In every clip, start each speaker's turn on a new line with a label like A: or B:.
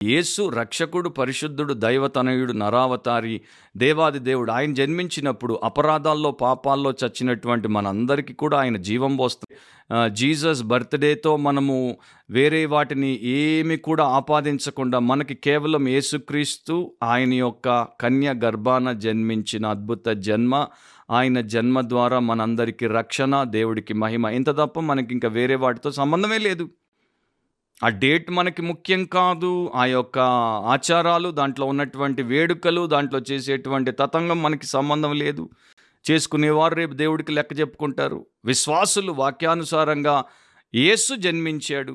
A: యేసు రక్షకుడు, పరిశుద్ధుడు, దైవతనయుడు, నరావతారి, దేవాది దేవుడు. ఆయన జన్మించినప్పుడు అపరాధాల్లో, పాపాల్లో చచ్చినటువంటి మనందరికీ కూడా ఆయన జీవం పోస్తుంది. జీసస్ బర్త్డేతో మనము వేరే వాటిని ఏమి కూడా ఆపాదించకుండా మనకి కేవలం యేసుక్రీస్తు ఆయన యొక్క కన్య గర్భాన జన్మించిన అద్భుత జన్మ, ఆయన జన్మ ద్వారా మనందరికీ రక్షణ, దేవుడికి మహిమ. ఇంత తప్ప మనకి ఇంకా వేరే వాటితో సంబంధమే లేదు. ఆ డేట్ మనకి ముఖ్యం కాదు. ఆ యొక్క ఆచారాలు, దాంట్లో ఉన్నటువంటి వేడుకలు, దాంట్లో చేసేటువంటి తతంగం మనకి సంబంధం లేదు. చేసుకునేవారు రేపు దేవుడికి లెక్క చెప్పుకుంటారు. విశ్వాసులు వాక్యానుసారంగా యేసు జన్మించాడు,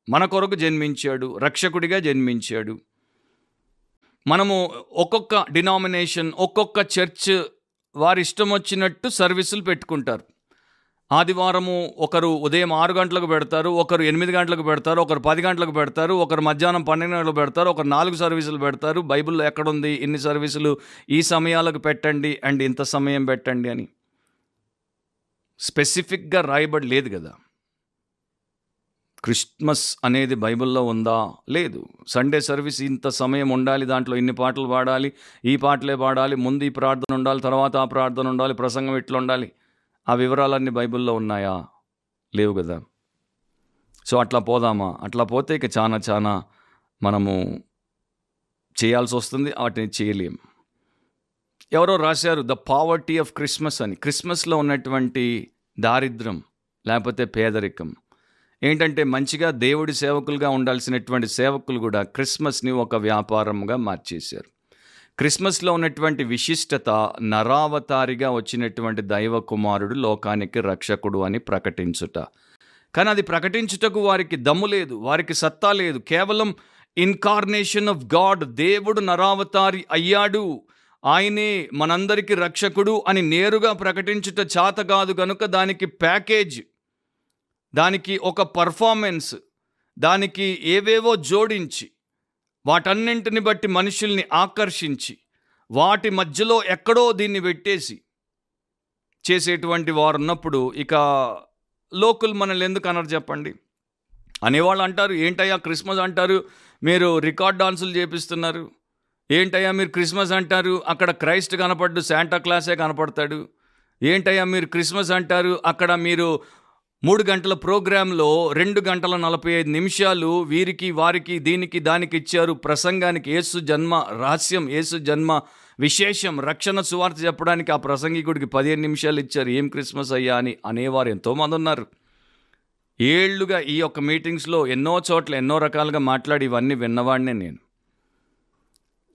A: మన కొరకు జన్మించాడు, రక్షకుడిగా జన్మించాడు. మనము ఒక్కొక్క డినామినేషన్, ఒక్కొక్క చర్చ్ వారి ఇష్టం వచ్చినట్టు సర్వీసులు పెట్టుకుంటారు. ఆదివారము ఒకరు ఉదయం 6 గంటలకు పెడతారు, ఒకరు 8 గంటలకు పెడతారు, ఒకరు 10 గంటలకు పెడతారు, ఒకరు మధ్యాహ్నం 12 గంటలకు పెడతారు, ఒకరు 4 సర్వీసులు పెడతారు. బైబిల్లో ఎక్కడుంది ఇన్ని సర్వీసులు ఈ సమయాలకు పెట్టండి అండ్ ఇంత సమయం పెట్టండి అని స్పెసిఫిక్గా రాయబడి లేదు కదా. క్రిస్మస్ అనేది బైబిల్లో ఉందా? లేదు. సండే సర్వీస్ ఇంత సమయం ఉండాలి, దాంట్లో ఇన్ని పాటలు పాడాలి, ఈ పాటలే పాడాలి, ముందు ఈ ప్రార్థన ఉండాలి, తర్వాత ఆ ప్రార్థన ఉండాలి, ప్రసంగం ఇట్లా ఉండాలి. ఆ వివరాలన్నీ బైబిల్లో ఉన్నాయా? లేవు కదా. సో అట్లా పోదామా? అట్లా పోతే ఇక చాలా మనము చేయాల్సి వస్తుంది, వాటిని చేయలేం. ఎవరో రాశారు ద పావర్టీ ఆఫ్ క్రిస్మస్ అని. క్రిస్మస్లో ఉన్నటువంటి దారిద్ర్యం లేకపోతే పేదరికం ఏంటంటే, మంచిగా దేవుడి సేవకులుగా ఉండాల్సినటువంటి సేవకులు కూడా క్రిస్మస్ని ఒక వ్యాపారంగా మార్చేశారు. క్రిస్మస్లో ఉన్నటువంటి విశిష్టత నరావతారిగా వచ్చినటువంటి దైవ కుమారుడు, లోకానికి రక్షకుడు అని ప్రకటించుట. కానీ అది ప్రకటించుటకు వారికి దమ్ము లేదు, వారికి సత్తా లేదు. కేవలం ఇన్కార్నేషన్ ఆఫ్ గాడ్, దేవుడు నరావతారి అయ్యాడు, ఆయనే మనందరికీ రక్షకుడు అని నేరుగా ప్రకటించుట చేత కాదు కనుక దానికి ప్యాకేజ్, దానికి ఒక పర్ఫార్మెన్స్, దానికి ఏవేవో జోడించి వాటన్నింటిని బట్టి మనుషుల్ని ఆకర్షించి వాటి మధ్యలో ఎక్కడో దీన్ని పెట్టేసి చేసేటువంటి వారు ఉన్నప్పుడు ఇక లోకల్ మనల్ని ఎందుకు అన్నారు చెప్పండి. అనేవాళ్ళు అంటారు, ఏంటయ్యా క్రిస్మస్ అంటారు, మీరు రికార్డ్ డాన్సులు చేపిస్తున్నారు, ఏంటయ్యా మీరు క్రిస్మస్ అంటారు, అక్కడ క్రైస్ట్ కనపడ్డు శాంటా క్లాసే కనపడతాడు, ఏంటయ్యా మీరు క్రిస్మస్ అంటారు, అక్కడ మీరు 3 గంటల ప్రోగ్రాంలో 2 గంటల 45 నిమిషాలు వీరికి వారికి దీనికి దానికి ఇచ్చారు. ప్రసంగానికి యేసు జన్మ రహస్యం, యేసు జన్మ విశేషం, రక్షణ సువార్త చెప్పడానికి ఆ ప్రసంగికుడికి 15 నిమిషాలు ఇచ్చారు. ఏం క్రిస్మస్ అయ్యా అని అనేవారు ఎంతోమంది ఉన్నారు. ఏళ్లుగా ఈ యొక్క మీటింగ్స్లో ఎన్నో చోట్ల ఎన్నో రకాలుగా మాట్లాడి ఇవన్నీ విన్నవాడినే నేను.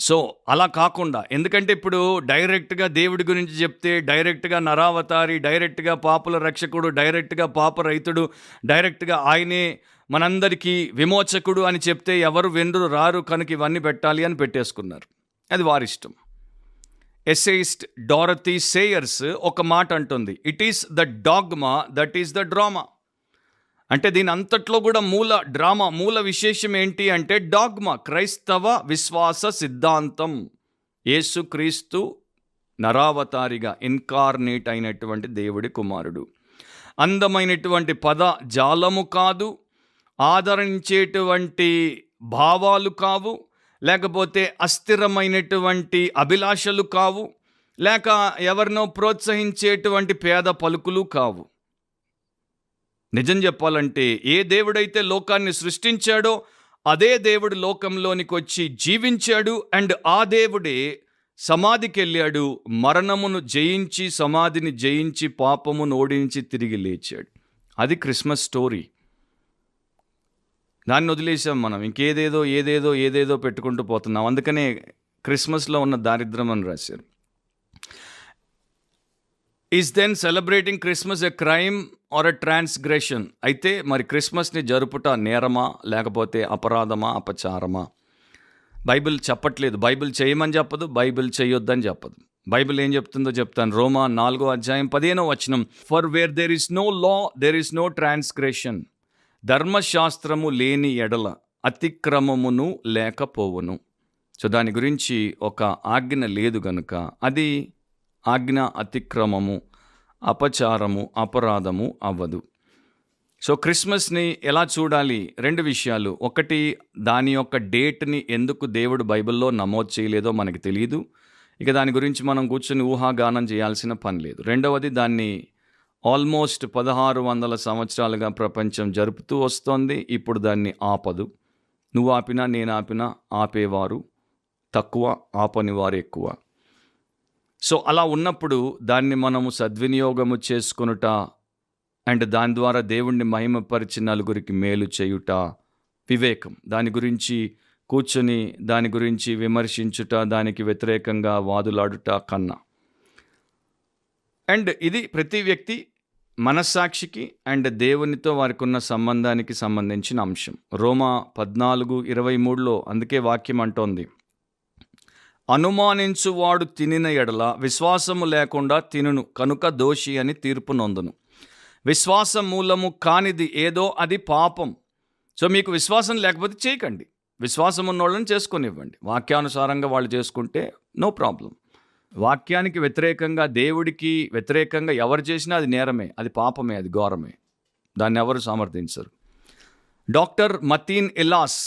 A: సో అలా కాకుండా, ఎందుకంటే ఇప్పుడు డైరెక్ట్గా దేవుడి గురించి చెప్తే, డైరెక్ట్గా నరావతారి, డైరెక్ట్గా పాపుల రక్షకుడు, డైరెక్ట్గా పాప రైతుడు, డైరెక్ట్గా ఆయనే మనందరికీ విమోచకుడు అని చెప్తే ఎవరు వెండ్రు రారు కనుక ఇవన్నీ పెట్టాలి అని పెట్టేసుకున్నారు. అది వారిష్టం. ఎస్సేయిస్ట్ డారథీ సేయర్స్ ఒక మాట అంటుంది, it is the dogma that is the drama. అంటే దీని అంతట్లో కూడా మూల విశేషం ఏంటి అంటే డాగ్మా, క్రైస్తవ విశ్వాస సిద్ధాంతం. యేసుక్రీస్తు నరావతారిగా ఇన్కార్నేట్ అయినటువంటి దేవుడి కుమారుడు. అందమైనటువంటి పద జాలము కాదు, ఆదరించేటువంటి భావాలు కావు, లేకపోతే అస్థిరమైనటువంటి అభిలాషలు కావు, లేక ఎవరినో ప్రోత్సహించేటువంటి పేద పలుకులు కావు. నిజం చెప్పాలంటే ఏ దేవుడైతే లోకాన్ని సృష్టించాడో అదే దేవుడు లోకంలోనికి వచ్చి జీవించాడు. అండ్ ఆ దేవుడే సమాధికి వెళ్ళాడు, మరణమును జయించి, సమాధిని జయించి, పాపమును ఓడించి తిరిగి లేచాడు. అది క్రిస్మస్ స్టోరీ. దాన్ని వదిలేసాం మనం, ఏదేదో పెట్టుకుంటూ పోతున్నాం. అందుకనే క్రిస్మస్లో ఉన్న దారిద్ర్యం అని రాశారు. Is then celebrating Christmas a crime or a transgression? అయితే మరి క్రిస్మస్ని జరుపుట నేరమా లేకపోతే అపరాధమా, అపచారమా? బైబిల్ చెప్పట్లేదు. బైబిల్ చేయమని చెప్పదు, బైబిల్ చేయొద్దని చెప్పదు. బైబిల్ ఏం చెప్తుందో చెప్తాను. రోమా 4వ అధ్యాయం 15వ వచనం, for where there is no law there is no transgression. ధర్మశాస్త్రము లేని ఎడల అతిక్రమమును లేకపోవును. సో దాని గురించి ఒక ఆజ్ఞ లేదు గనుక అది ఆజ్ఞ అతిక్రమము, అపచారము, అపరాధము అవ్వదు. సో క్రిస్మస్ని ఎలా చూడాలి? 2 విషయాలు. ఒకటి, దాని యొక్క డేట్‌ని ఎందుకు దేవుడు బైబిల్‌లో నమోదు చేయలేదో మనకు తెలీదు. ఇక దాని గురించి మనం కూర్చొని ఊహాగానం చేయాల్సిన పని లేదు. రెండవది, దాన్ని ఆల్మోస్ట్ 1600 సంవత్సరాలుగా ప్రపంచం జరుపుతూ వస్తోంది. ఇప్పుడు దాన్ని ఆపదు. నువ్వు ఆపినా, నేను ఆపినా ఆపేవారు తక్కువ, ఆపని వారు ఎక్కువ. సో అలా ఉన్నప్పుడు దాన్ని మనము సద్వినియోగము చేసుకొనుట అండ్ దాని ద్వారా దేవుణ్ణి మహిమపరిచి నలుగురికి మేలు చేయుట వివేకం. దాని గురించి కూర్చొని దాని గురించి విమర్శించుట, దానికి వ్యతిరేకంగా వాదులాడుట కన్నా. అండ్ ఇది ప్రతి వ్యక్తి మనస్సాక్షికి అండ్ దేవునితో వారికి ఉన్న సంబంధానికి సంబంధించిన అంశం. రోమా 14:23లో అందుకే వాక్యం అంటోంది, అనుమానించువాడు తినిన ఎడల విశ్వాసము లేకుండా తినును కనుక దోషి అని తీర్పు నొందును. విశ్వాసం మూలము కానిది ఏదో అది పాపం. సో మీకు విశ్వాసం లేకపోతే చేయకండి. విశ్వాసం ఉన్నోళ్ళని చేసుకొనివ్వండి. వాక్యానుసారంగా వాళ్ళు చేసుకుంటే నో ప్రాబ్లం. వాక్యానికి వ్యతిరేకంగా, దేవుడికి వ్యతిరేకంగా ఎవరు చేసినా అది నేరమే, అది పాపమే, అది ఘోరమే. దాన్ని ఎవరు సమర్థించరు. డాక్టర్ మతీన్ ఇలాస్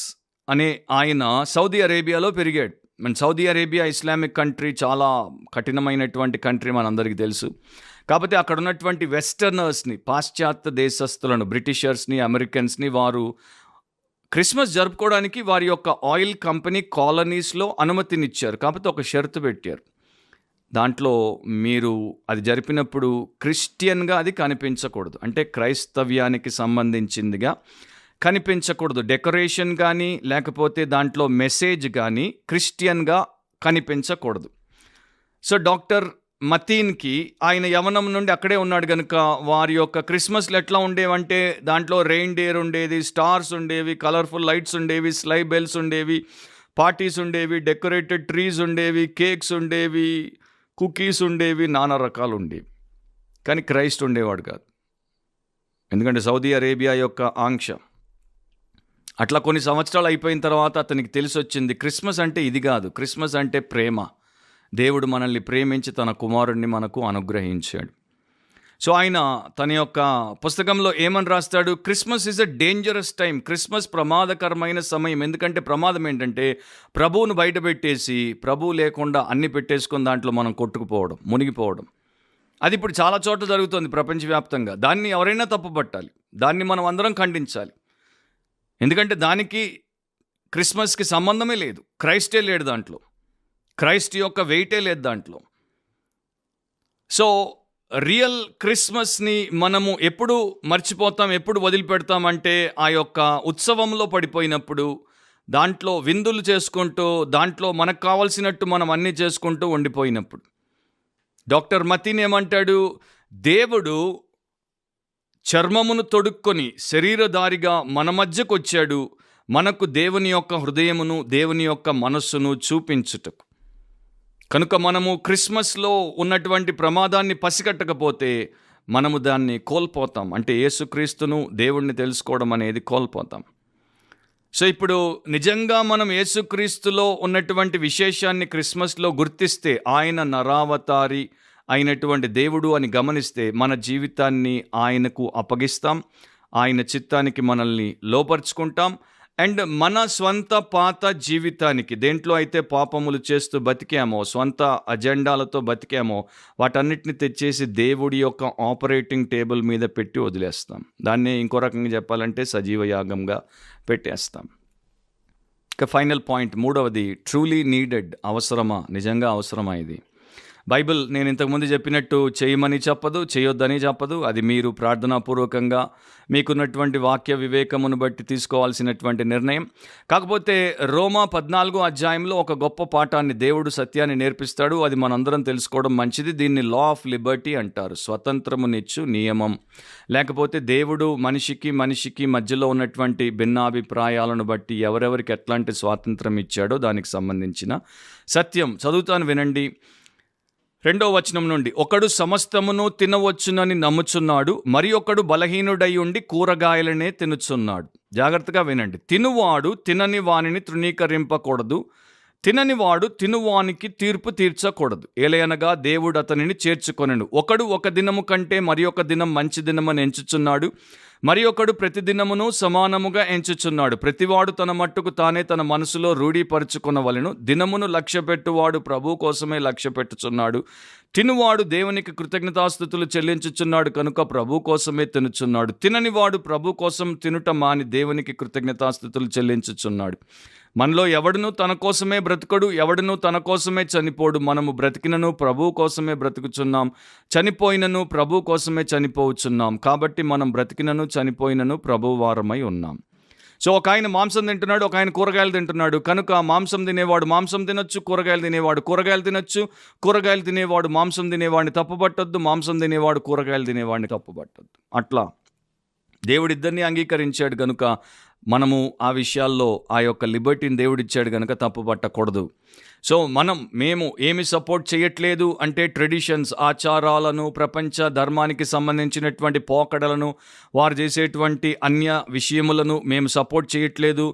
A: అనే ఆయన సౌదీ అరేబియాలో పెరిగాడు. సౌదీ అరేబియా ఇస్లామిక్ కంట్రీ, చాలా కఠినమైనటువంటి కంట్రీ మనందరికీ తెలుసు. కాకపోతే అక్కడ ఉన్నటువంటి వెస్టర్నర్స్ని, పాశ్చాత్య దేశస్తులను, బ్రిటిషర్స్ని, అమెరికన్స్ని వారు క్రిస్మస్ జరుపుకోవడానికి వారి యొక్క ఆయిల్ కంపెనీ కాలనీస్లో అనుమతినిచ్చారు. కాకపోతే ఒక షరతు పెట్టారు. దాంట్లో మీరు అది జరిపినప్పుడు క్రిస్టియన్గా అది కనిపించకూడదు, అంటే క్రైస్తవ్యానికి సంబంధించిందిగా కనిపించకూడదు. డెకరేషన్ కానీ లేకపోతే దాంట్లో మెసేజ్ కానీ క్రిస్టియన్గా కనిపించకూడదు. సో డాక్టర్ మతీన్కి, ఆయన యవనం నుండి అక్కడే ఉన్నాడు కనుక, వారి యొక్క క్రిస్మస్లు ఎట్లా ఉండేవంటే దాంట్లో రెయిన్డియర్ ఉండేది, స్టార్స్ ఉండేవి, కలర్ఫుల్ లైట్స్ ఉండేవి, స్లై బెల్స్ ఉండేవి, పార్టీస్ ఉండేవి, డెకరేటెడ్ ట్రీస్ ఉండేవి, కేక్స్ ఉండేవి, కుకీస్ ఉండేవి, నానా రకాలు ఉండేవి. కానీ క్రైస్ట్ ఉండేవాడు కాదు. ఎందుకంటే సౌదీ అరేబియా యొక్క ఆంక్ష. అట్లా కొన్ని సంవత్సరాలు అయిపోయిన తర్వాత అతనికి తెలిసి వచ్చింది, క్రిస్మస్ అంటే ఇది కాదు, క్రిస్మస్ అంటే ప్రేమ. దేవుడు మనల్ని ప్రేమించి తన కుమారుణ్ణి మనకు అనుగ్రహించాడు. సో ఆయన తన యొక్క పుస్తకంలో ఏమని రాస్తాడు, Christmas is a dangerous time. Christmas ప్రమాదకరమైన సమయం. ఎందుకంటే ప్రమాదం ఏంటంటే ప్రభువును బయట పెట్టేసి ప్రభు లేకుండా అన్ని పెట్టేసుకొని దాంట్లో మనం కొట్టుకుపోవడం, మునిగిపోవడం. అది ఇప్పుడు చాలా చోట్ల జరుగుతుంది ప్రపంచవ్యాప్తంగా. దాన్ని ఎవరైనా తప్పుపట్టాలి, దాన్ని మనం అందరం ఖండించాలి. ఎందుకంటే దానికి క్రిస్మస్కి సంబంధమే లేదు, క్రైస్టే లేడు దాంట్లో, క్రైస్ట్ యొక్క వెయిటే లేదు దాంట్లో. సో రియల్ క్రిస్మస్ని మనము ఎప్పుడు మర్చిపోతాం, ఎప్పుడు వదిలిపెడతామంటే ఆ యొక్క ఉత్సవంలో పడిపోయినప్పుడు, దాంట్లో విందులు చేసుకుంటూ, దాంట్లో మనకు కావాల్సినట్టు మనం అన్నీ చేసుకుంటూ ఉండిపోయినప్పుడు. డాక్టర్ మతీన్ ఏమంటాడు, దేవుడు చర్మమును తొడుక్కొని శరీరధారిగా మన మధ్యకు వచ్చాడు, మనకు దేవుని యొక్క హృదయమును, దేవుని యొక్క మనస్సును చూపించుటకు. కనుక మనము క్రిస్మస్లో ఉన్నటువంటి ప్రమాదాన్ని పసిగట్టకపోతే మనము దాన్ని కోల్పోతాం. అంటే యేసుక్రీస్తును, దేవుణ్ణి తెలుసుకోవడం అనేది కోల్పోతాం. సో ఇప్పుడు నిజంగా మనం యేసుక్రీస్తులో ఉన్నటువంటి విశేషాన్ని క్రిస్మస్లో గుర్తిస్తే, ఆయన నరావతారి అయినటువంటి దేవుడు అని గమనిస్తే, మన జీవితాన్ని ఆయనకు అప్పగిస్తాం, ఆయన చిత్తానికి మనల్ని లోపరుచుకుంటాం. అండ్ మన స్వంత పాత జీవితానికి, దేంట్లో అయితే పాపములు చేస్తూ బతికామో, స్వంత అజెండాలతో బతికామో, వాటన్నిటిని తెచ్చేసి దేవుడి యొక్క ఆపరేటింగ్ టేబుల్ మీద పెట్టి వదిలేస్తాం. దాన్నే ఇంకో రకంగా చెప్పాలంటే సజీవ యాగంగా పెట్టేస్తాం. ఇక ఫైనల్ పాయింట్, మూడవది, ట్రూలీ నీడెడ్. అవసరమా? నిజంగా అవసరమా? ఇది బైబిల్ నేను ఇంతకుముందు చెప్పినట్టు చేయమని చెప్పదు, చేయొద్దని చెప్పదు. అది మీరు ప్రార్థనాపూర్వకంగా మీకున్నటువంటి వాక్య వివేకమును బట్టి తీసుకోవాల్సినటువంటి నిర్ణయం. కాకపోతే రోమా 14వ అధ్యాయంలో ఒక గొప్ప పాఠాన్ని, దేవుడు సత్యాన్ని నేర్పిస్తాడు. అది మనందరం తెలుసుకోవడం మంచిది. దీన్ని లా ఆఫ్ లిబర్టీ అంటారు, స్వతంత్రమునిచ్చు నియమం. లేకపోతే దేవుడు మనిషికి మధ్యలో ఉన్నటువంటి భిన్నాభిప్రాయాలను బట్టి ఎవరెవరికి ఎట్లాంటి స్వాతంత్రం ఇచ్చాడో దానికి సంబంధించిన సత్యం. చదువుతాను, వినండి. 2వ వచనం నుండి, ఒకడు సమస్తమును తినవచ్చునని నమ్ముచున్నాడు, మరి ఒకడు బలహీనుడై ఉండి కూరగాయలనే తినుచున్నాడు. జాగ్రత్తగా వినండి. తినువాడు తినని వానిని తృణీకరింపకూడదు, తిననివాడు తినువానికి తీర్పు తీర్చకూడదు. ఏలయనగా దేవుడు అతనిని చేర్చుకొనెను. ఒకడు ఒక దినము కంటే మరి ఒక దినం మంచి దినమని ఎంచుచున్నాడు, మరి ఒకడు ప్రతి దినమును సమానముగా ఎంచుచున్నాడు. ప్రతివాడు తన మట్టుకు తానే తన మనసులో రూఢీపరుచుకొనవలెను. దినమును లక్ష్యపెట్టువాడు ప్రభు కోసమే లక్ష్యపెట్టుచున్నాడు. తినువాడు దేవునికి కృతజ్ఞతాస్తుతులు చెల్లించుచున్నాడు కనుక ప్రభు కోసమే తినుచున్నాడు. తిననివాడు ప్రభు కోసం తినుట మాని దేవునికి కృతజ్ఞతాస్తుతులు చెల్లించుచున్నాడు. మనలో ఎవడును తన కోసమే బ్రతుకడు, ఎవడును తన కోసమే చనిపోడు. మనము బ్రతికినను ప్రభు కోసమే బ్రతుకుచున్నాం, చనిపోయినను ప్రభు కోసమే చనిపోవచ్చున్నాం. కాబట్టి మనం బ్రతికినను చనిపోయినను ప్రభు వారమై ఉన్నాం. సో ఒక ఆయన మాంసం తింటున్నాడు, ఒక ఆయన కూరగాయలు తింటున్నాడు. కనుక మాంసం తినేవాడు మాంసం తినొచ్చు, కూరగాయలు తినేవాడు కూరగాయలు తినొచ్చు. కూరగాయలు తినేవాడు మాంసం తినేవాడిని తప్పుపట్టొద్దు, మాంసం తినేవాడు కూరగాయలు తినేవాడిని తప్పుపట్టొద్దు. అట్లా దేవుడిద్దరిని అంగీకరించాడు కనుక మనము ఆ విషయాల్లో ఆ యొక్క లిబర్టీని దేవుడిచ్చాడు కనుక తప్పు పట్టకూడదు. సో మేము ఏమి సపోర్ట్ చేయట్లేదు అంటే ట్రెడిషన్స్, ఆచారాలను, ప్రపంచ ధర్మానికి సంబంధించినటువంటి పోకడలను, వారు చేసేటువంటి అన్య విషయములను మేము సపోర్ట్ చేయట్లేదు.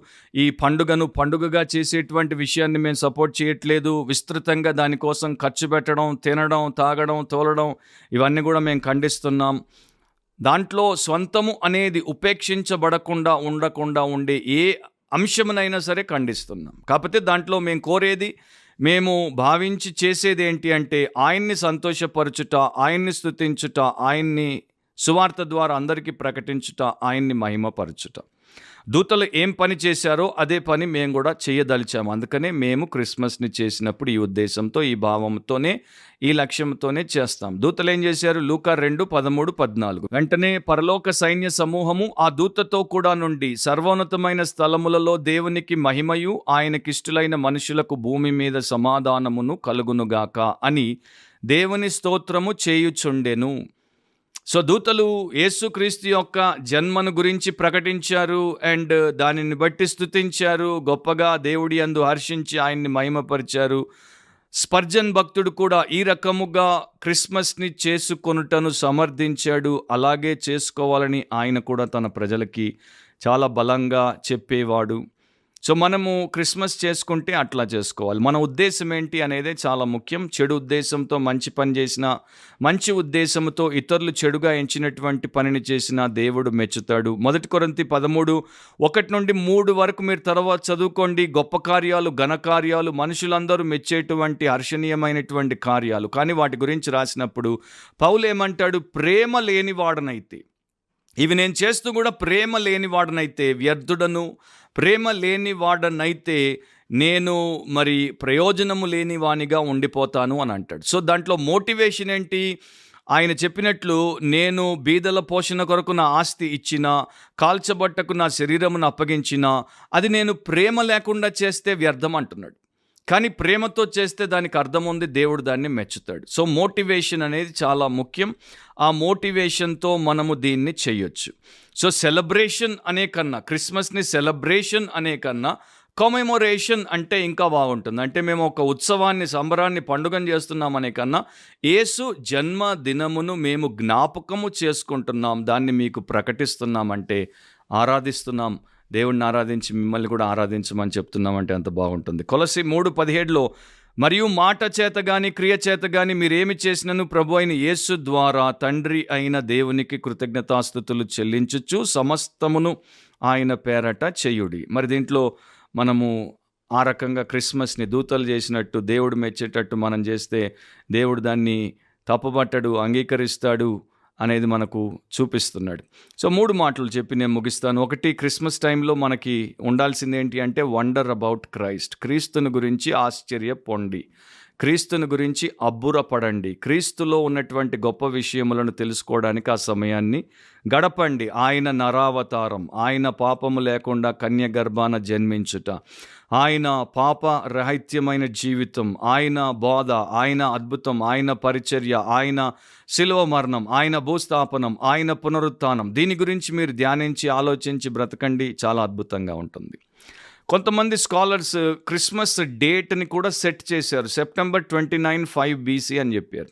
A: ఈ పండుగను పండుగగా చేసేటువంటి విషయాన్ని మేము సపోర్ట్ చేయట్లేదు. విస్తృతంగా దానికోసం ఖర్చు పెట్టడం, తినడం, తాగడం, తోలడం ఇవన్నీ కూడా మేము ఖండిస్తున్నాం. దాంట్లో స్వంతము అనేది ఉపేక్షించబడకుండా ఉండకుండా ఉండే ఏ అంశమునైనా సరే ఖండిస్తున్నాం. కాకపోతే దాంట్లో మేము కోరేది, మేము భావించి చేసేది ఏంటి అంటే ఆయన్ని సంతోషపరచుట, ఆయన్ని స్తుతించుట, ఆయన్ని సువార్త ద్వారా అందరికీ ప్రకటించుట, ఆయన్ని మహిమపరచుట. దూతలు ఏం పని చేశారో అదే పని మేము కూడా చేయదలిచాము. అందుకనే మేము క్రిస్మస్ని చేసినప్పుడు ఈ ఉద్దేశంతో, ఈ భావంతోనే, ఈ లక్ష్యంతోనే చేస్తాం. దూతలు ఏం చేశారు? లూకా 2:13-14. వెంటనే పరలోక సైన్య సమూహము ఆ దూతతో కూడా నుండి సర్వోన్నతమైన స్థలములలో దేవునికి మహిమయు ఆయనకిష్టులైన మనుషులకు భూమి మీద సమాధానమును కలుగునుగాక అని దేవుని స్తోత్రము చేయుచుండెను. సో దూతలు యేసుక్రీస్తు యొక్క జన్మను గురించి ప్రకటించారు అండ్ దానిని బట్టి స్తుతించారు. గొప్పగా దేవుడి యందు హర్షించి ఆయన్ని మహిమపరిచారు. స్పర్జన్ భక్తుడు కూడా ఈ రకముగా క్రిస్మస్ని చేసుకొనుటను సమర్థించాడు. అలాగే చేసుకోవాలని ఆయన కూడా తన ప్రజలకి చాలా బలంగా చెప్పేవాడు. సో మనము క్రిస్మస్ చేసుకుంటే అట్లా చేసుకోవాలి. మన ఉద్దేశం ఏంటి అనేది చాలా ముఖ్యం. చెడు ఉద్దేశంతో మంచి పని చేసిన, మంచి ఉద్దేశంతో ఇతరులు చెడుగా ఎంచినటువంటి పనిని చేసిన దేవుడు మెచ్చుతాడు. 1 కొరింథీ 13:1-3 వరకు మీరు తర్వాత చదువుకోండి. గొప్ప కార్యాలు, ఘనకార్యాలు, మనుషులందరూ మెచ్చేటువంటి హర్షణీయమైనటువంటి కార్యాలు. కానీ వాటి గురించి రాసినప్పుడు పౌలు ఏమంటాడు? ప్రేమ లేనివాడనైతే, ఇవి నేను చేస్తూ కూడా ప్రేమ లేనివాడనైతే వ్యర్థుడను, ప్రేమ లేనివాడనైతే నేను మరి ప్రయోజనము లేని వానిగా ఉండిపోతాను అని అంటాడు. సో దాంట్లో మోటివేషన్ ఏంటి? ఆయన చెప్పినట్లు నేను బీదల పోషణ కొరకు నా ఆస్తి ఇచ్చిన, కాల్చబట్టకు నా శరీరమును అప్పగించిన, అది నేను ప్రేమ లేకుండా చేస్తే వ్యర్థం అంటున్నాడు. కానీ ప్రేమతో చేస్తే దానికి అర్థం ఉంది, దేవుడు దాన్ని మెచ్చుతాడు. సో మోటివేషన్ అనేది చాలా ముఖ్యం. ఆ మోటివేషన్తో మనము దీన్ని చేయొచ్చు. సో సెలబ్రేషన్ అనే కన్నా, క్రిస్మస్ని సెలబ్రేషన్ అనే కన్నా కమెమొరేషన్ అంటే ఇంకా బాగుంటుంది. అంటే మేము ఒక ఉత్సవాన్ని, సంబరాన్ని, పండుగను చేస్తున్నామనే కన్నా యేసు జన్మ దినమును మేము జ్ఞాపకము చేసుకుంటున్నాం, దాన్ని మీకు ప్రకటిస్తున్నామంటే, ఆరాధిస్తున్నాం, దేవుడిని ఆరాధించి మిమ్మల్ని కూడా ఆరాధించమని చెప్తున్నామంటే అంత బాగుంటుంది. కొలస్సీ 3:17లో మరియు మాట చేత గాని క్రియ చేత గాని మీరేమి చేసినను ప్రభు అయిన యేసు ద్వారా తండ్రి అయిన దేవునికి కృతజ్ఞతాస్తుతులు చెల్లించుచు సమస్తమును ఆయన పేరట చేయుడి. మరి దీంట్లో మనము ఆ రకంగా క్రిస్మస్ని దూతలు చేసినట్టు, దేవుడు మెచ్చేటట్టు మనం చేస్తే దేవుడు దాన్ని తప్పుపట్టడు, అంగీకరిస్తాడు అనేది మనకు చూపిస్తున్నాడు. సో 3 మాటలు చెప్పి నేను ముగిస్తాను. ఒకటి, క్రిస్మస్ టైంలో మనకి ఉండాల్సింది ఏంటి అంటే వండర్ అబౌట్ క్రైస్ట్. క్రీస్తుని గురించి ఆశ్చర్యపొండి, క్రీస్తుని గురించి అబ్బురపడండి, క్రీస్తులో ఉన్నటువంటి గొప్ప విషయములను తెలుసుకోవడానికి ఆ సమయాన్ని గడపండి. ఆయన నరావతారం, ఆయన పాపము లేకుండా కన్య గర్భాన జన్మించుట, ఆయన పాప రహిత్యమైన జీవితం, ఆయన బోధ, ఆయన అద్భుతం, ఆయన పరిచర్య, ఆయన శిలువ మరణం, ఆయన భూస్థాపనం, ఆయన పునరుత్థానం, దీని గురించి మీరు ధ్యానించి ఆలోచించి బ్రతకండి. చాలా అద్భుతంగా ఉంటుంది. కొంతమంది స్కాలర్స్ క్రిస్మస్ డేట్ని కూడా సెట్ చేశారు. September 29, 5 BC అని చెప్పారు.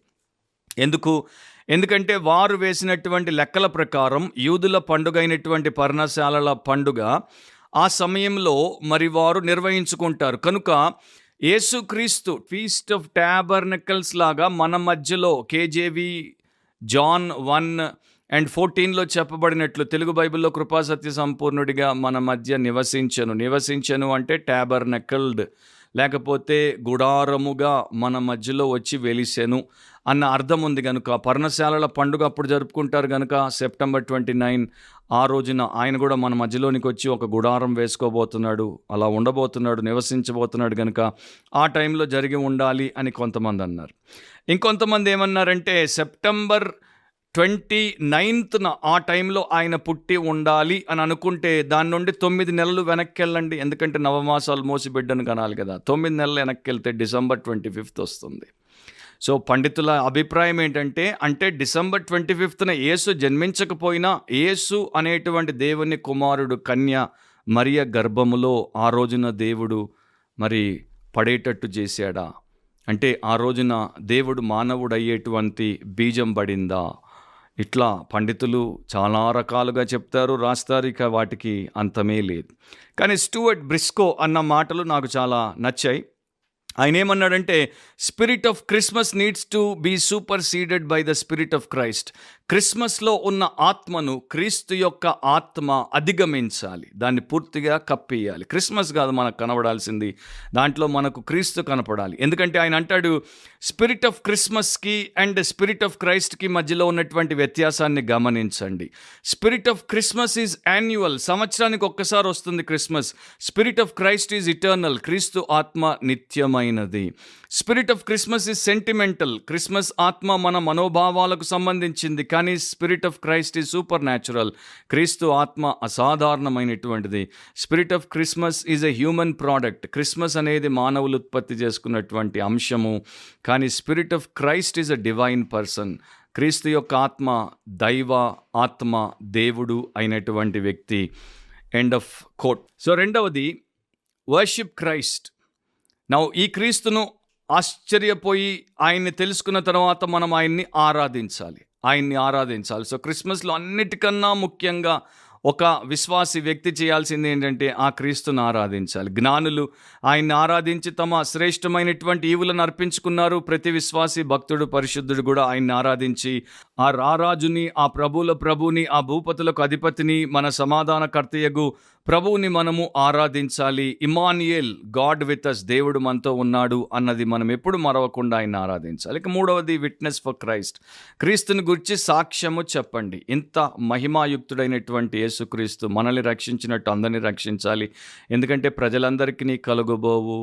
A: ఎందుకంటే వారు వేసినటువంటి లెక్కల ప్రకారం యూదుల పండుగ అయినటువంటి పర్ణశాలల పండుగ ఆ సమయంలో మరి వారు నిర్వహించుకుంటారు. కనుక యేసుక్రీస్తు ఫీస్ట్ ఆఫ్ ట్యాబర్నకల్స్ లాగా మన మధ్యలో కేజేవి జాన్ 1:14 చెప్పబడినట్లు తెలుగు బైబిల్లో కృపా సత్య సంపూర్ణుడిగా మన మధ్య నివసించను అంటే ట్యాబర్నకల్డ్, లేకపోతే గుడారముగా మన మధ్యలో వచ్చి వెలిసెను అన్న అర్థం ఉంది కనుక, పర్ణశాలల పండుగ అప్పుడు జరుపుకుంటారు కనుక సెప్టెంబర్ 29 ఆ రోజున ఆయన కూడా మన మధ్యలోనికి వచ్చి ఒక గుడారం వేసుకోబోతున్నాడు, అలా ఉండబోతున్నాడు, నివసించబోతున్నాడు కనుక ఆ టైంలో జరిగి ఉండాలి అని కొంతమంది అన్నారు. ఇంకొంతమంది ఏమన్నారంటే సెప్టెంబర్ 29న ఆ టైంలో ఆయన పుట్టి ఉండాలి అని అనుకుంటే దాని నుండి 9 నెలలు వెనక్కి వెళ్ళండి, ఎందుకంటే నవమాసాలు మోసి బిడ్డను కనాలి కదా. 9 నెలలు వెనక్కి వెళ్తే డిసెంబర్ 25 వస్తుంది. సో పండితుల అభిప్రాయం ఏంటంటే, అంటే డిసెంబర్ 25న యేసు జన్మించకపోయినా యేసు అనేటువంటి దేవుని కుమారుడు కన్య మరియ గర్భములో ఆ రోజున దేవుడు మరి పడేటట్టు చేశాడా, అంటే ఆ రోజున దేవుడు మానవుడు అయ్యేటువంటి బీజం పడిందా? ఇట్లా పండితులు చాలా రకాలుగా చెప్తారు, రాస్తారు, ఇక వాటికి అంతమే లేదు. కానీ స్టూవర్ట్ బ్రిస్కో అన్న మాటలు నాకు చాలా నచ్చాయి. ఆయన ఏమన్నాడంటే, spirit of Christmas needs to be superseded by the spirit of Christ. క్రిస్మస్లో ఉన్న ఆత్మను క్రీస్తు యొక్క ఆత్మ అధిగమించాలి, దాన్ని పూర్తిగా కప్పేయాలి. క్రిస్మస్ కాదు మనకు కనబడాల్సింది, దాంట్లో మనకు క్రీస్తు కనపడాలి. ఎందుకంటే ఆయన అంటాడు, స్పిరిట్ ఆఫ్ క్రిస్మస్కి అండ్ స్పిరిట్ ఆఫ్ క్రైస్ట్కి మధ్యలో ఉన్నటువంటి వ్యత్యాసాన్ని గమనించండి. Spirit of Christmas is annual, సంవత్సరానికి ఒక్కసారి వస్తుంది Christmas. Spirit of Christ is eternal, క్రీస్తు ఆత్మ నిత్యమైనది. Spirit of Christmas is sentimental, Christmas ఆత్మ మన మనోభావాలకు సంబంధించింది. కానీ spirit of Christ is super natural, క్రీస్తు ఆత్మ అసాధారణమైనటువంటిది. Spirit of Christmas is a human product, Christmas అనేది మానవులు ఉత్పత్తి చేసుకున్నటువంటి అంశము. కానీ spirit of Christ is a divine person, క్రీస్తు యొక్క ఆత్మ దైవ ఆత్మ, దేవుడు అయినటువంటి వ్యక్తి. End of quote. సో రెండవది వర్షిప్ క్రైస్ట్. ఈ క్రీస్తును ఆశ్చర్యపోయి ఆయన్ని తెలుసుకున్న తర్వాత మనం ఆయన్ని ఆరాధించాలి. సో క్రిస్మస్లో అన్నిటికన్నా ముఖ్యంగా ఒక విశ్వాసి వ్యక్తి చేయాల్సింది ఏంటంటే ఆ క్రీస్తును ఆరాధించాలి. జ్ఞానులు ఆయన్ని ఆరాధించి తమ శ్రేష్టమైనటువంటి ఈవులను అర్పించుకున్నారు. ప్రతి విశ్వాసి, భక్తుడు, పరిశుద్ధుడు కూడా ఆయన్ని ఆరాధించి ఆ రారాజుని, ఆ ప్రభువుల ప్రభుని, ఆ భూపతులకు అధిపతిని, మన సమాధానకర్తయగు ప్రభువుని మనము ఆరాధించాలి. ఇమ్మానుయేల్, గాడ్ విత్ అస్, దేవుడు మనతో ఉన్నాడు అన్నది మనం ఎప్పుడు మరవకుండా ఆయన ఆరాధించాలి. ఇక మూడవది విట్నెస్ ఫర్ క్రైస్ట్, క్రీస్తుని గురించి సాక్ష్యము చెప్పండి. ఇంత మహిమాయుక్తుడైనటువంటి యేసుక్రీస్తు మనల్ని రక్షించినట్టు అందరినీ రక్షించాలి. ఎందుకంటే ప్రజలందరికీ కలుగబోవు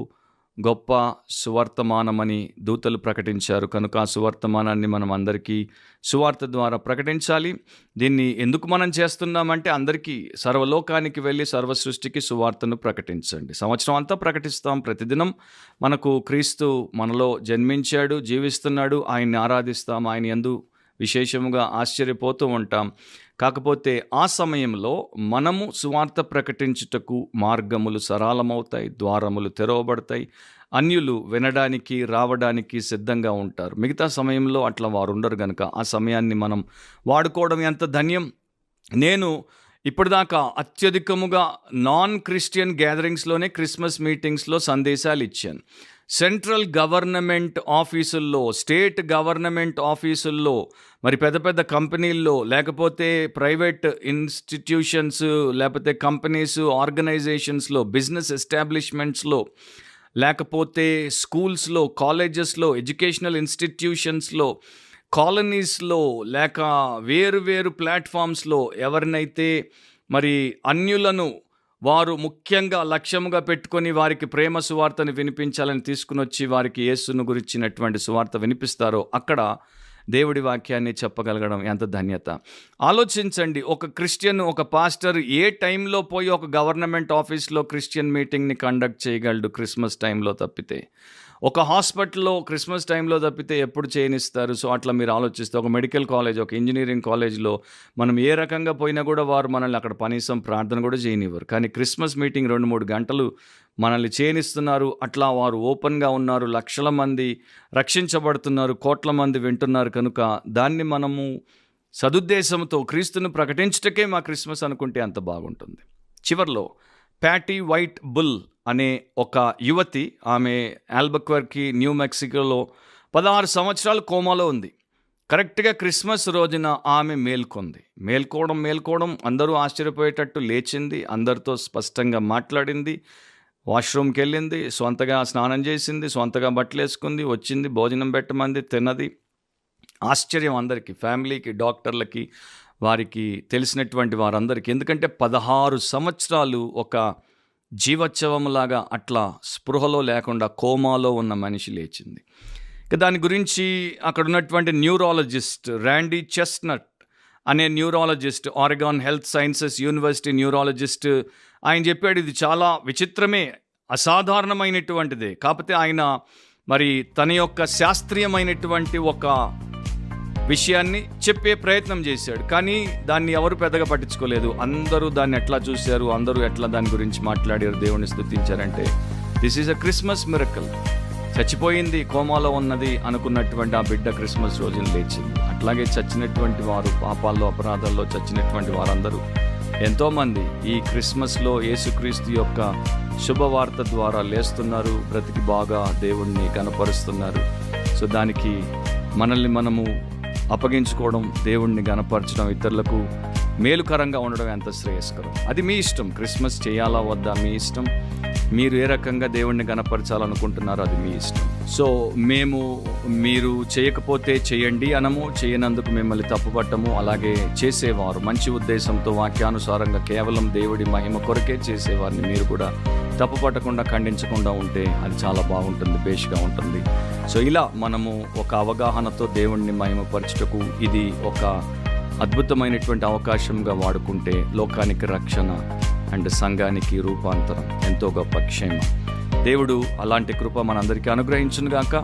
A: గొప్ప సువర్తమానమని దూతలు ప్రకటించారు కనుక ఆ సువర్తమానాన్ని మనం అందరికీ సువార్త ద్వారా ప్రకటించాలి. దీన్ని ఎందుకు మనం చేస్తున్నామంటే అందరికీ, సర్వలోకానికి వెళ్ళి సర్వ సృష్టికి సువార్తను ప్రకటించండి. సంవత్సరం అంతా ప్రకటిస్తాం. ప్రతిదినం మనకు క్రీస్తు మనలో జన్మించాడు, జీవిస్తున్నాడు, ఆయన్ని ఆరాధిస్తాం, ఆయన యందు విశేషముగా ఆశ్చర్యపోతూ ఉంటాం. కాకపోతే ఆ సమయంలో మనము సువార్త ప్రకటించుటకు మార్గములు సరళమవుతాయి, ద్వారములు తెరవబడతాయి, అన్యులు వినడానికి రావడానికి సిద్ధంగా ఉంటారు. మిగతా సమయంలో అట్లా వారు ఉండరు కనుక ఆ సమయాన్ని మనం వాడుకోవడం ఎంత ధన్యం. నేను ఇప్పటిదాకా అత్యధికముగా నాన్ క్రిస్టియన్ గ్యాదరింగ్స్లోనే క్రిస్మస్ మీటింగ్స్లో సందేశాలు ఇచ్చాను. సెంట్రల్ గవర్నమెంట్ ఆఫీసుల్లో, స్టేట్ గవర్నమెంట్ ఆఫీసుల్లో, మరి పెద్ద పెద్ద కంపెనీల్లో, లేకపోతే ప్రైవేట్ ఇన్స్టిట్యూషన్స్, లేకపోతే కంపెనీస్, ఆర్గనైజేషన్స్లో, బిజినెస్ ఎస్టాబ్లిష్మెంట్స్లో, లేకపోతే స్కూల్స్లో, కాలేజెస్లో, ఎడ్యుకేషనల్ ఇన్స్టిట్యూషన్స్లో, కాలనీస్లో, లేక వేరు ప్లాట్ఫామ్స్లో ఎవరినైతే మరి అన్యులను వారు ముఖ్యంగా లక్ష్యముగా పెట్టుకొని వారికి ప్రేమ సువార్తను వినిపించాలని తీసుకుని వచ్చి వారికి యేసును గురించినటువంటి సువార్త వినిపిస్తారో అక్కడ దేవుడి వాక్యాన్ని చెప్పగలగడం ఎంత ధన్యత. ఆలోచించండి, ఒక క్రిస్టియన్, ఒక పాస్టర్ ఏ టైంలో పోయి ఒక గవర్నమెంట్ ఆఫీస్లో క్రిస్టియన్ మీటింగ్ని కండక్ట్ చేయగలడు క్రిస్మస్ టైంలో తప్పితే? ఒక హాస్పిటల్లో క్రిస్మస్ టైంలో తప్పితే ఎప్పుడు చేయనిస్తారు? సో అట్లా మీరు ఆలోచిస్తే ఒక మెడికల్ కాలేజ్, ఒక ఇంజనీరింగ్ కాలేజ్లో మనం ఏ రకంగా పోయినా కూడా వారు మనల్ని అక్కడ కనీసం ప్రార్థన కూడా చేయనివ్వరు. కానీ క్రిస్మస్ మీటింగ్ 2-3 గంటలు మనల్ని చేయనిస్తున్నారు. అట్లా వారు ఓపెన్గా ఉన్నారు, లక్షల మంది రక్షించబడుతున్నారు, కోట్ల మంది వింటున్నారు. కనుక దాన్ని మనము సదుద్దేశంతో క్రీస్తును ప్రకటించటకే మా క్రిస్మస్ అనుకుంటే అంత బాగుంటుంది. చివర్లో ప్యాటీ వైట్ బుల్ అనే ఒక యువతి, ఆమె ఆల్బక్వర్కి, న్యూ మెక్సికోలో 16 సంవత్సరాలు కోమాలో ఉంది. కరెక్ట్గా క్రిస్మస్ రోజున ఆమె మేల్కొంది. మేల్కోవడం అందరూ ఆశ్చర్యపోయేటట్టు లేచింది, అందరితో స్పష్టంగా మాట్లాడింది, వాష్రూమ్కి వెళ్ళింది, సొంతగా స్నానం చేసింది, సొంతగా బట్టలు వేసుకుంది, వచ్చింది, భోజనం పెట్టమంది, తిన్నది. ఆశ్చర్యం అందరికీ, ఫ్యామిలీకి, డాక్టర్లకి, వారికి తెలిసినటువంటి వారందరికీ. ఎందుకంటే 16 సంవత్సరాలు ఒక జీవోత్సవంలాగా అట్లా స్పృహలో లేకుండా కోమాలో ఉన్న మనిషి లేచింది. దాని గురించి అక్కడ ఉన్నటువంటి న్యూరాలజిస్ట్ ర్యాండీ చెస్ట్నట్ అనే neurologist, Oregon Health Sciences University neurologist, ఆయన చెప్పాడు ఇది చాలా విచిత్రమే, అసాధారణమైనటువంటిదే. కాకపోతే ఆయన మరి తన యొక్క శాస్త్రీయమైనటువంటి ఒక విషయాన్ని చెప్పే ప్రయత్నం చేశాడు. కానీ దాన్ని ఎవరు పెద్దగా పట్టించుకోలేదు. అందరూ దాన్ని ఎట్లా చూశారు, అందరూ ఎట్లా దాని గురించి మాట్లాడారు, దేవుని స్తుతించారంటే this is a Christmas miracle. చచ్చిపోయింది, కోమాలో ఉన్నది అనుకున్నటువంటి ఆ బిడ్డ క్రిస్మస్ రోజున లేచింది. అట్లాగే చచ్చినటువంటి వారు, పాపాల్లో అపరాధాల్లో చచ్చినటువంటి వారందరూ ఎంతోమంది ఈ క్రిస్మస్లో యేసుక్రీస్తు యొక్క శుభవార్త ద్వారా లేస్తున్నారు, బ్రతికి బాగా దేవుణ్ణి కనపరుస్తున్నారు. సో దానికి మనల్ని మనము అప్పగించుకోవడం, దేవుణ్ణి గనపరచడం, ఇతరులకు మేలుకరంగా ఉండడం ఎంత శ్రేయస్కరం. అది మీ ఇష్టం. క్రిస్మస్ చేయాలా వద్దా మీ ఇష్టం. మీరు ఏ రకంగా దేవుణ్ణి గనపరచాలనుకుంటున్నారో అది మీ ఇష్టం. సో మీరు చేయకపోతే చేయండి అనము, చేయనందుకు మిమ్మల్ని తప్పుపట్టము. అలాగే చేసేవారు మంచి ఉద్దేశంతో వాక్యానుసారంగా కేవలం దేవుడి మహిమ కొరకే చేసేవారిని మీరు కూడా తప్పుపట్టకుండా, ఖండించకుండా ఉంటే అది చాలా బాగుంటుంది, బేష్గా ఉంటుంది. సో ఇలా మనము ఒక అవగాహనతో దేవుణ్ణి మహిమపరచుటకు ఇది ఒక అద్భుతమైనటువంటి అవకాశంగా వాడుకుంటే లోకానికి రక్షణ అండ్ సంఘానికి రూపాంతరం, ఎంతో గొప్ప క్షేమం. దేవుడు అలాంటి కృప మనందరికీ అనుగ్రహించునుగాక.